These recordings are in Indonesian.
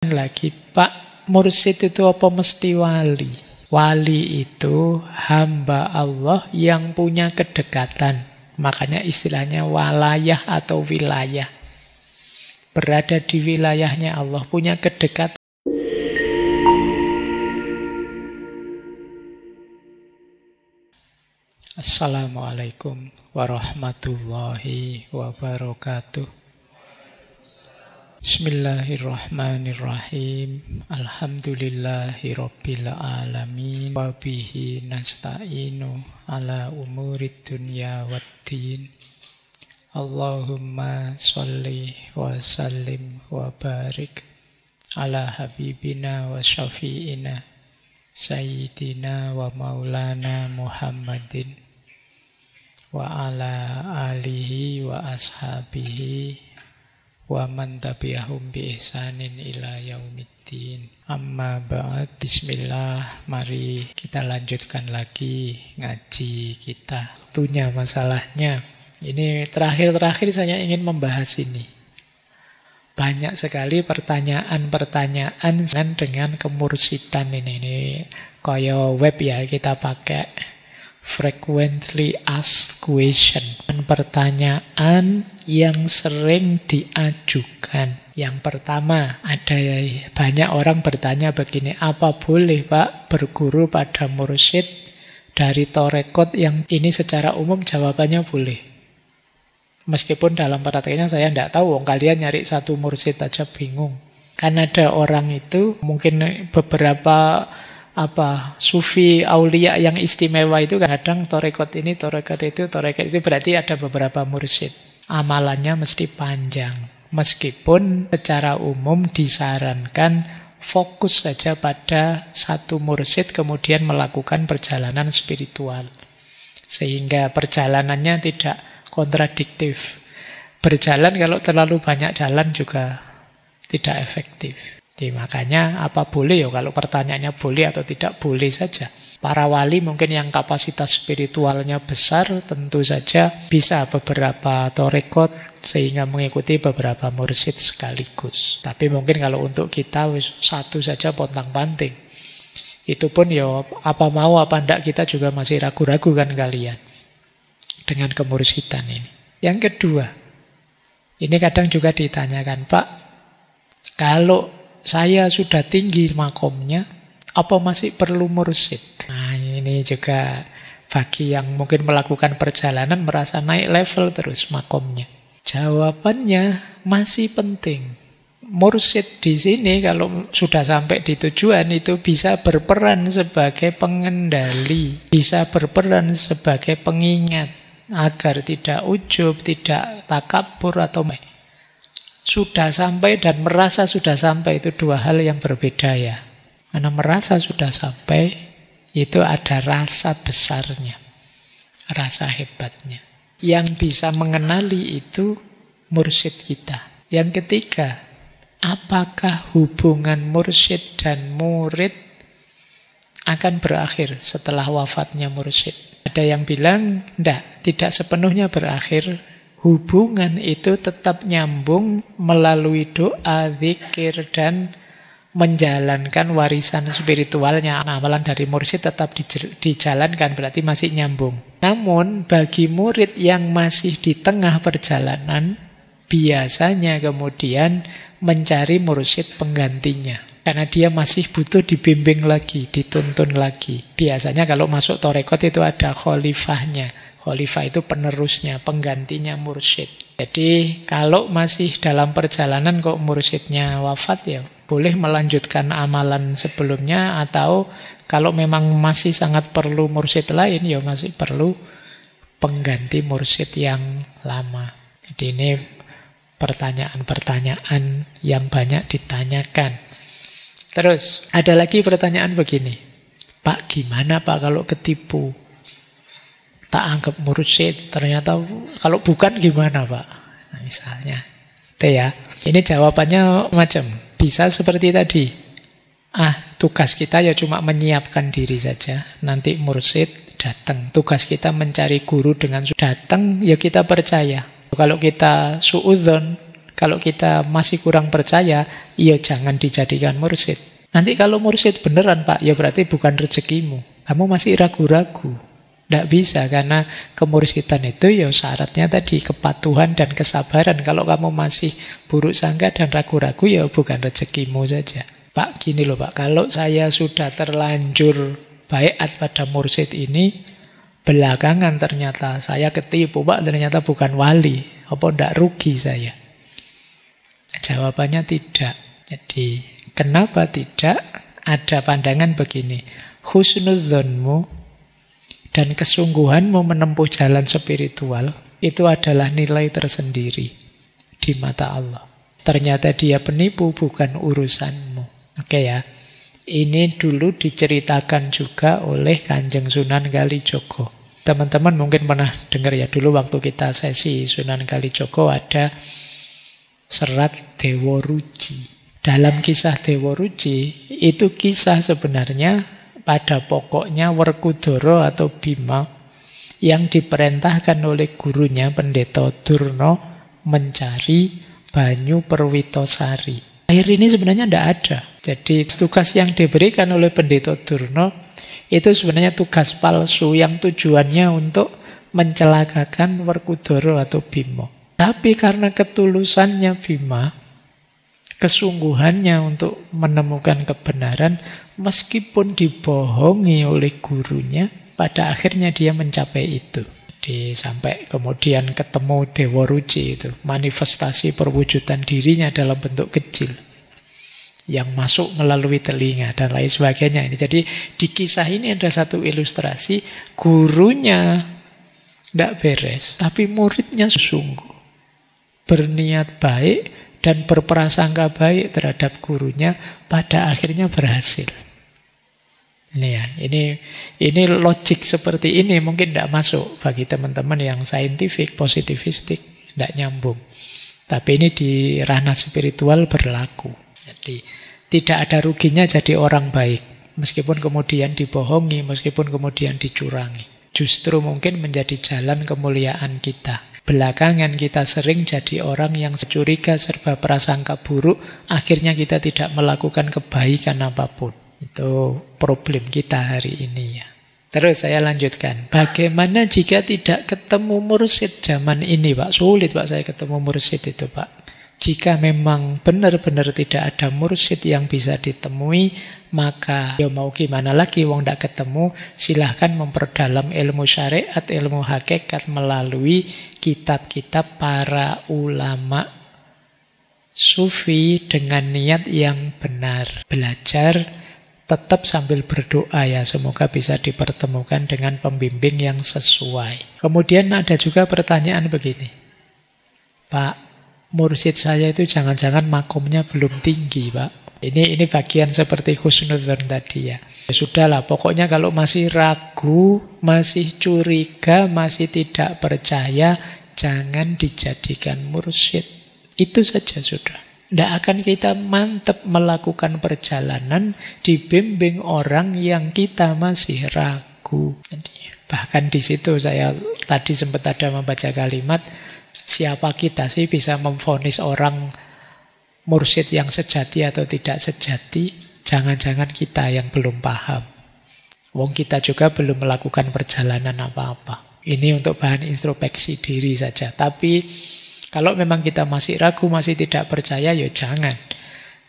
Lagi, Pak, mursyid itu apa mesti wali? Wali itu hamba Allah yang punya kedekatan. Makanya istilahnya walayah atau wilayah. Berada di wilayahnya Allah, punya kedekatan. Assalamualaikum warahmatullahi wabarakatuh. Bismillahirrahmanirrahim. Alhamdulillahirabbil alamin. Wa bihi nasta'inu ala umurid dunya waddin. Allahumma sholli wa sallim wa barik ala habibina wa syafi'ina sayyidina wa maulana Muhammadin wa ala alihi wa ashabihi wa man tabi'ahum bi ihsanin ila yaumiddin. Amma ba'd. Bismillah, mari kita lanjutkan lagi ngaji kita. Waktunya masalahnya. Ini terakhir-terakhir saya ingin membahas ini. Banyak sekali pertanyaan-pertanyaan dengan kemursidan ini. Ini kaya web ya, kita pakai frequently asked question. Pertanyaan yang sering diajukan. Yang pertama, ada banyak orang bertanya begini, apa boleh Pak berguru pada mursyid dari torekot yang ini? Secara umum jawabannya boleh. Meskipun dalam prakteknya saya tidak tahu, kalian nyari satu mursyid aja bingung. Kan ada orang itu, mungkin beberapa sufi aulia yang istimewa itu kadang torekot ini, torekot itu, berarti ada beberapa mursyid. Amalannya mesti panjang. Meskipun secara umum disarankan fokus saja pada satu mursyid kemudian melakukan perjalanan spiritual. Sehingga perjalanannya tidak kontradiktif. Berjalan kalau terlalu banyak jalan juga tidak efektif. Jadi makanya apa boleh ya, kalau pertanyaannya boleh atau tidak, boleh saja. Para wali mungkin yang kapasitas spiritualnya besar tentu saja bisa beberapa torekot sehingga mengikuti beberapa mursyid sekaligus. Tapi mungkin kalau untuk kita satu saja pontang-panting. Itu pun ya apa mau apa ndak kita juga masih ragu-ragu kan kalian dengan kemursidan ini. Yang kedua, ini kadang juga ditanyakan, Pak, kalau saya sudah tinggi makomnya, apa masih perlu mursyid? Nah, ini juga bagi yang mungkin melakukan perjalanan merasa naik level terus makomnya. Jawabannya masih penting. Mursyid di sini kalau sudah sampai di tujuan itu bisa berperan sebagai pengendali, bisa berperan sebagai pengingat agar tidak ujub, tidak takabur atau sudah sampai dan merasa sudah sampai itu dua hal yang berbeda ya. Karena merasa sudah sampai itu ada rasa besarnya, rasa hebatnya. Yang bisa mengenali itu mursyid kita. Yang ketiga, apakah hubungan mursyid dan murid akan berakhir setelah wafatnya mursyid? Ada yang bilang, tidak sepenuhnya berakhir. Hubungan itu tetap nyambung melalui doa, zikir, dan menjalankan warisan spiritualnya. Amalan dari mursyid tetap dijalankan, berarti masih nyambung. Namun bagi murid yang masih di tengah perjalanan, biasanya kemudian mencari mursyid penggantinya. Karena dia masih butuh dibimbing lagi, dituntun lagi. Biasanya kalau masuk torekot itu ada khalifahnya. Khalifah itu penerusnya, penggantinya mursyid. Jadi kalau masih dalam perjalanan kok mursyidnya wafat ya boleh melanjutkan amalan sebelumnya, atau kalau memang masih sangat perlu mursyid lain ya masih perlu pengganti mursyid yang lama. Jadi ini pertanyaan-pertanyaan yang banyak ditanyakan. Terus ada lagi pertanyaan begini, Pak, gimana Pak kalau ketipu? Tak anggap mursyid, ternyata kalau bukan gimana Pak? Nah, misalnya itu ya. Ini jawabannya macam bisa seperti tadi. Tugas kita ya cuma menyiapkan diri saja. Nanti mursyid datang. Tugas kita mencari guru dengan datang, ya kita percaya. Kalau kita suudzon, Kalau kita masih kurang percaya, ya jangan dijadikan mursyid. Nanti kalau mursyid beneran Pak, ya berarti bukan rezekimu. Kamu masih ragu-ragu. Tidak bisa, karena kemursidan itu ya syaratnya tadi kepatuhan dan kesabaran. Kalau kamu masih buruk sangka dan ragu-ragu, ya bukan rezekimu saja. Pak, gini loh Pak, kalau saya sudah terlanjur baiat pada mursyid ini, belakangan ternyata saya ketipu Pak, ternyata bukan wali. Apa tidak rugi saya? Jawabannya tidak. Jadi kenapa tidak? Ada pandangan begini. Husnudzonmu dan kesungguhanmu menempuh jalan spiritual itu adalah nilai tersendiri di mata Allah. Ternyata dia penipu, bukan urusanmu. Oke ya. Ini dulu diceritakan juga oleh Kanjeng Sunan Kalijogo. Teman-teman mungkin pernah dengar ya, dulu waktu kita sesi Sunan Kalijogo ada serat Dewa Ruci. Dalam kisah Dewa Ruci, itu kisah sebenarnya pada pokoknya Werkudara atau Bima yang diperintahkan oleh gurunya Pendeta Durna mencari banyu Perwitosari. Air ini sebenarnya tidak ada. Jadi tugas yang diberikan oleh Pendeta Durna itu sebenarnya tugas palsu yang tujuannya untuk mencelakakan Werkudara atau Bima. Tapi karena ketulusannya Bima, kesungguhannya untuk menemukan kebenaran, meskipun dibohongi oleh gurunya, pada akhirnya dia mencapai itu. Jadi sampai kemudian ketemu Dewa Ruci itu, manifestasi perwujudan dirinya dalam bentuk kecil yang masuk melalui telinga dan lain sebagainya. Jadi di kisah ini ada satu ilustrasi, gurunya tidak beres, tapi muridnya sungguh berniat baik dan berprasangka baik terhadap gurunya, pada akhirnya berhasil. Ini ya, ini logik seperti ini mungkin tidak masuk bagi teman-teman yang saintifik, positivistik, tidak nyambung. Tapi ini di ranah spiritual berlaku. Jadi tidak ada ruginya jadi orang baik, meskipun kemudian dibohongi, meskipun kemudian dicurangi. Justru mungkin menjadi jalan kemuliaan kita. Belakangan kita sering jadi orang yang curiga, serba prasangka buruk, akhirnya kita tidak melakukan kebaikan apapun. Itu problem kita hari ini ya. Terus saya lanjutkan. Bagaimana jika tidak ketemu mursyid zaman ini Pak? Sulit Pak saya ketemu mursyid itu Pak. Jika memang benar-benar tidak ada mursyid yang bisa ditemui, maka ya mau gimana lagi, wong tidak ketemu, silahkan memperdalam ilmu syariat, ilmu hakikat melalui kitab-kitab para ulama sufi dengan niat yang benar. Belajar tetap sambil berdoa ya, semoga bisa dipertemukan dengan pembimbing yang sesuai. Kemudian ada juga pertanyaan begini, Pak, mursyid saya itu jangan-jangan makomnya belum tinggi Pak. Ini bagian seperti husnudzon tadi ya. Ya sudahlah, pokoknya kalau masih ragu, masih curiga, masih tidak percaya, jangan dijadikan mursyid. Itu saja sudah. Tidak akan kita mantap melakukan perjalanan dibimbing orang yang kita masih ragu. Bahkan di situ saya tadi sempat ada membaca kalimat, siapa kita sih bisa memvonis orang mursyid yang sejati atau tidak sejati? Jangan-jangan kita yang belum paham. Wong kita juga belum melakukan perjalanan apa-apa. Ini untuk bahan introspeksi diri saja. Tapi kalau memang kita masih ragu, masih tidak percaya, ya jangan.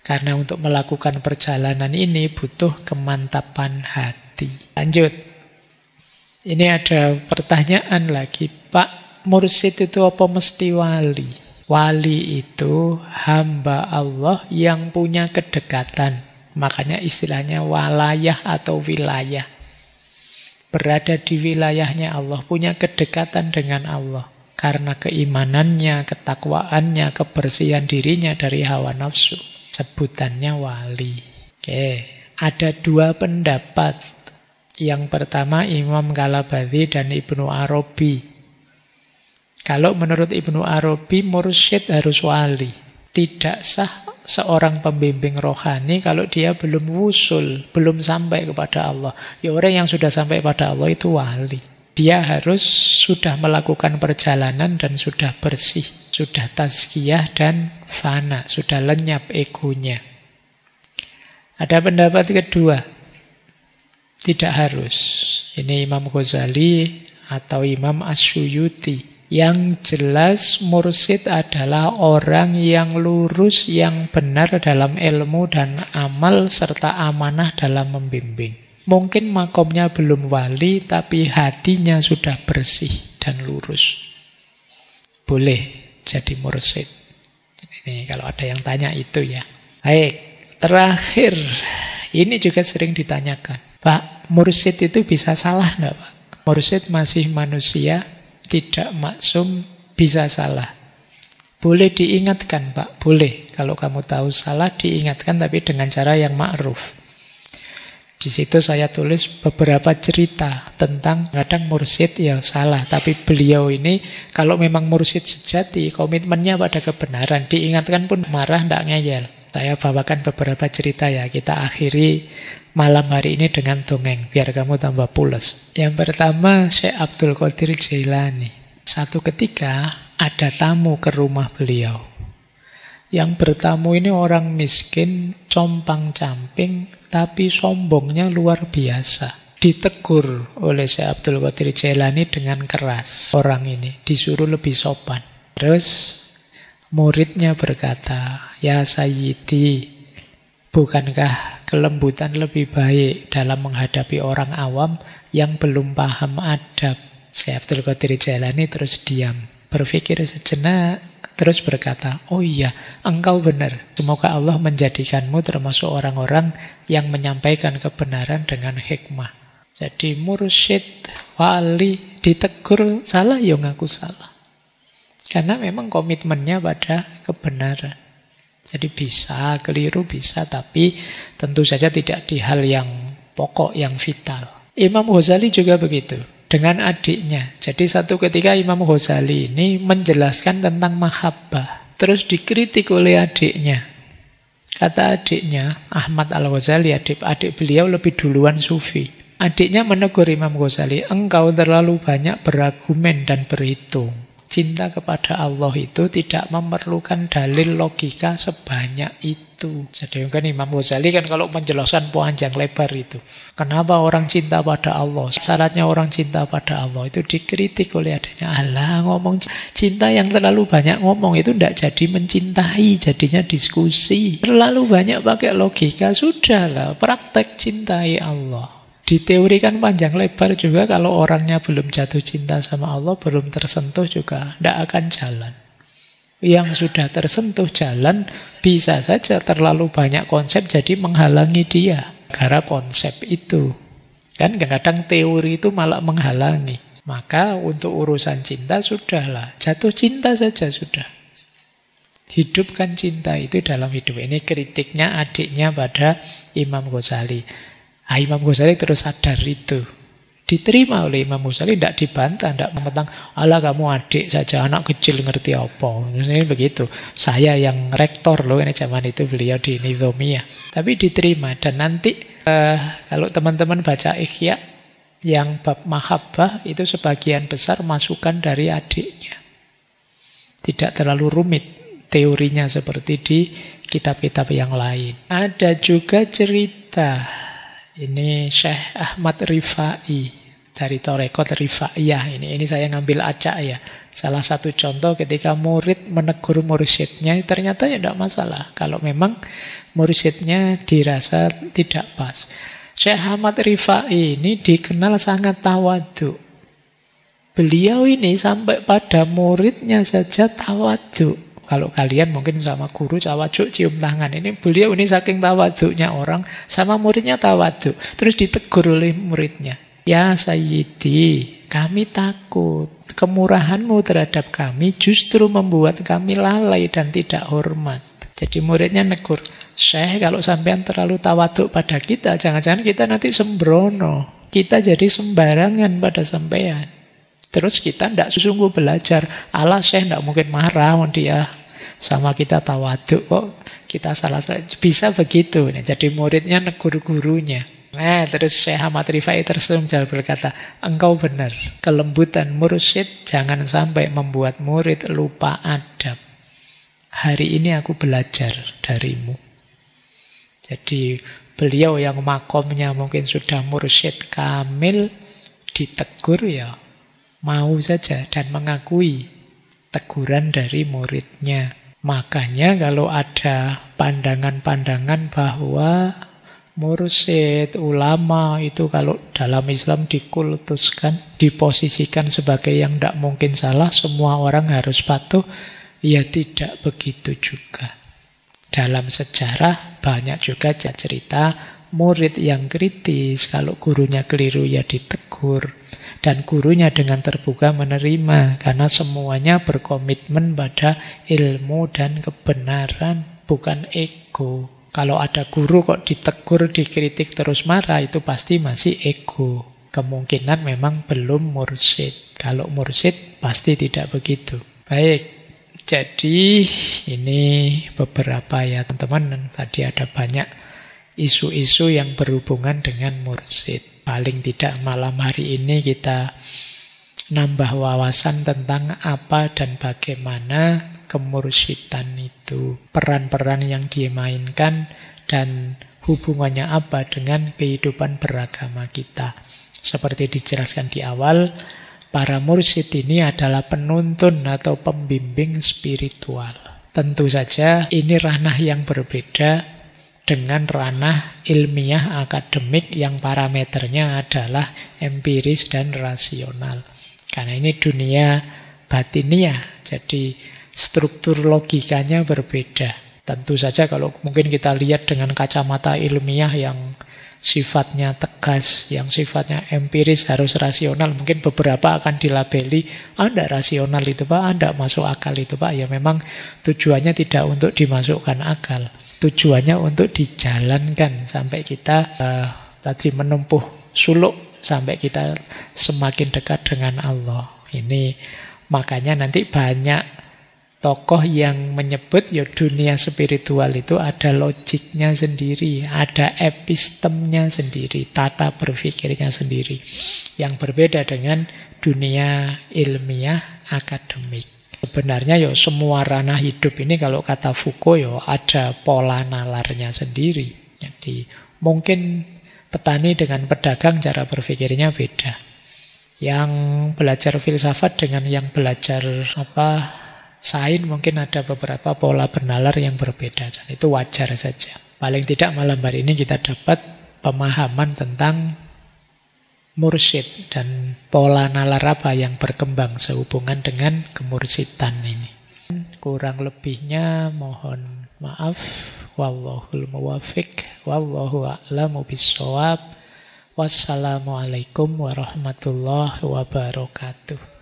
Karena untuk melakukan perjalanan ini butuh kemantapan hati. Lanjut. Ini ada pertanyaan lagi, Pak. Mursyid itu apa mesti wali? Wali itu hamba Allah yang punya kedekatan. Makanya istilahnya walayah atau wilayah. Berada di wilayahnya Allah, punya kedekatan dengan Allah. Karena keimanannya, ketakwaannya, kebersihan dirinya dari hawa nafsu. Sebutannya wali. Oke, ada dua pendapat. Yang pertama Imam Kalabati dan Ibnu Arabi. Kalau menurut Ibnu Arabi, mursyid harus wali. Tidak sah seorang pembimbing rohani kalau dia belum wusul, belum sampai kepada Allah. Ya orang yang sudah sampai pada Allah itu wali. Dia harus sudah melakukan perjalanan dan sudah bersih. sudah tazkiyah dan fana, sudah lenyap egonya. Ada pendapat kedua, tidak harus. Ini Imam Ghazali atau Imam Asyuyuti. Yang jelas mursyid adalah orang yang lurus, yang benar dalam ilmu dan amal, serta amanah dalam membimbing. Mungkin makomnya belum wali, tapi hatinya sudah bersih dan lurus. Boleh jadi mursyid. Ini kalau ada yang tanya itu ya. Baik, terakhir. Ini juga sering ditanyakan. Pak, mursyid itu bisa salah enggak, Pak? Mursyid masih manusia, tidak maksum, bisa salah. Boleh diingatkan, Pak, boleh. Kalau kamu tahu salah, diingatkan, tapi dengan cara yang ma'ruf. Di situ saya tulis beberapa cerita tentang kadang mursyid ya salah, tapi beliau ini kalau memang mursyid sejati, komitmennya pada kebenaran, diingatkan pun marah, tidak ngeyel. Saya bawakan beberapa cerita ya, kita akhiri malam hari ini dengan dongeng, biar kamu tambah pules. Yang pertama, Syekh Abdul Qadir Jailani. Satu ketika ada tamu ke rumah beliau. Yang bertamu ini orang miskin, compang-camping, tapi sombongnya luar biasa. Ditegur oleh Syekh Abdul Qadir Jailani dengan keras. Orang ini disuruh lebih sopan. Terus muridnya berkata, "Ya Sayyidi, bukankah kelembutan lebih baik dalam menghadapi orang awam yang belum paham adab?" Syekh Abdul Qadir Jailani terus diam, berpikir sejenak, terus berkata, "Oh iya, engkau benar. Semoga Allah menjadikanmu termasuk orang-orang yang menyampaikan kebenaran dengan hikmah." Jadi mursyid, wali, ditegur salah, ya ngaku salah. Karena memang komitmennya pada kebenaran. Jadi bisa, keliru bisa, tapi tentu saja tidak di hal yang pokok, yang vital. Imam Ghazali juga begitu, dengan adiknya. Jadi satu ketika Imam Ghazali ini menjelaskan tentang mahabbah. Terus dikritik oleh adiknya. Kata adiknya, Ahmad Al-Ghazali, adik beliau lebih duluan sufi. Adiknya menegur Imam Ghazali, "Engkau terlalu banyak berargumen dan berhitung. Cinta kepada Allah itu tidak memerlukan dalil logika sebanyak itu." Jadi kan Imam Ghazali kan kalau menjelaskan panjang lebar itu. Kenapa orang cinta pada Allah? Syaratnya orang cinta pada Allah itu dikritik oleh adanya. Alah, ngomong cinta yang terlalu banyak ngomong itu tidak jadi mencintai, jadinya diskusi. Terlalu banyak pakai logika, sudahlah praktek cintai Allah. Diteorikan panjang lebar juga kalau orangnya belum jatuh cinta sama Allah, belum tersentuh juga tidak akan jalan. Yang sudah tersentuh jalan, bisa saja terlalu banyak konsep jadi menghalangi dia. Gara konsep itu. Kan kadang teori itu malah menghalangi. Maka untuk urusan cinta sudahlah, jatuh cinta saja sudah. Hidupkan cinta itu dalam hidup. Ini kritiknya adiknya pada Imam Ghazali. Imam Ghazali terus sadar itu. Diterima oleh Imam Ghazali, tidak dibantah, tidak mentang, "Alah kamu adik saja, anak kecil ngerti apa." Ini begitu. Saya yang rektor loh, ini zaman itu beliau di Nizamiyah. Tapi diterima. Dan nanti kalau teman-teman baca Ihya yang bab mahabbah, itu sebagian besar masukan dari adiknya. Tidak terlalu rumit teorinya seperti di kitab-kitab yang lain. Ada juga cerita. Ini Syekh Ahmad Rifai dari Torekot Rifaiyah. Ini saya ngambil acak ya. Salah satu contoh ketika murid menegur mursyidnya, ternyata ya tidak masalah. Kalau memang mursyidnya dirasa tidak pas. Syekh Ahmad Rifai ini dikenal sangat tawadhu. Beliau ini sampai pada muridnya saja tawadhu. Kalau kalian mungkin sama guru tawadhu cium tangan. Ini beliau ini saking tawadhunya orang, sama muridnya tawadhu. Terus ditegur oleh muridnya. "Ya Sayyidi, kami takut kemurahanmu terhadap kami justru membuat kami lalai dan tidak hormat." Jadi muridnya negur, "Syekh, kalau sampean terlalu tawadhu pada kita, jangan-jangan kita nanti sembrono. Kita jadi sembarangan pada sampean. Terus kita tidak sungguh belajar. Alah Syekh tidak mungkin marah dia sama kita tawadhu kok kita salah." Bisa begitu. Jadi muridnya negur gurunya. Nah, terus Syekh Ahmad Rifai tersenyum berkata, engkau benar. Kelembutan mursyid jangan sampai membuat murid lupa adab. Hari ini aku belajar darimu. Jadi beliau yang makomnya mungkin sudah mursyid kamil, ditegur ya mau saja dan mengakui teguran dari muridnya. Makanya kalau ada pandangan-pandangan bahwa mursyid, ulama itu kalau dalam Islam dikultuskan, diposisikan sebagai yang tidak mungkin salah, semua orang harus patuh, ya tidak begitu juga. Dalam sejarah banyak juga cerita murid yang kritis, kalau gurunya keliru ya ditegur. Dan gurunya dengan terbuka menerima, karena semuanya berkomitmen pada ilmu dan kebenaran, bukan ego. Kalau ada guru kok ditegur, dikritik terus marah, itu pasti masih ego. Kemungkinan memang belum mursyid. Kalau mursyid pasti tidak begitu. Baik, jadi ini beberapa ya teman-teman. Tadi ada banyak isu-isu yang berhubungan dengan mursyid. Paling tidak malam hari ini kita nambah wawasan tentang apa dan bagaimana kemursyidhan itu, peran-peran yang dimainkan dan hubungannya apa dengan kehidupan beragama kita. Seperti dijelaskan di awal, para mursyid ini adalah penuntun atau pembimbing spiritual. Tentu saja ini ranah yang berbeda dengan ranah ilmiah akademik yang parameternya adalah empiris dan rasional. Karena ini dunia batiniah, jadi struktur logikanya berbeda. Tentu saja kalau mungkin kita lihat dengan kacamata ilmiah yang sifatnya tegas, yang sifatnya empiris harus rasional, mungkin beberapa akan dilabeli, Anda rasional itu Pak, Anda masuk akal itu Pak. Ya memang tujuannya tidak untuk dimasukkan akal. Tujuannya untuk dijalankan sampai kita tadi menempuh suluk, sampai kita semakin dekat dengan Allah. Ini makanya nanti banyak tokoh yang menyebut ya dunia spiritual itu ada logiknya sendiri, ada epistemnya sendiri, tata berpikirnya sendiri, yang berbeda dengan dunia ilmiah akademik. Sebenarnya ya semua ranah hidup ini kalau kata Foucault ya ada pola nalarnya sendiri. Jadi mungkin petani dengan pedagang cara berpikirnya beda. Yang belajar filsafat dengan yang belajar sains mungkin ada beberapa pola bernalar yang berbeda. Dan itu wajar saja. Paling tidak malam hari ini kita dapat pemahaman tentang mursyid dan pola nalar apa yang berkembang sehubungan dengan kemursyidhan ini. Kurang lebihnya mohon maaf. Wallahul muwaffiq, wallahu a'lamu bissawab. Wassalamualaikum warahmatullahi wabarakatuh.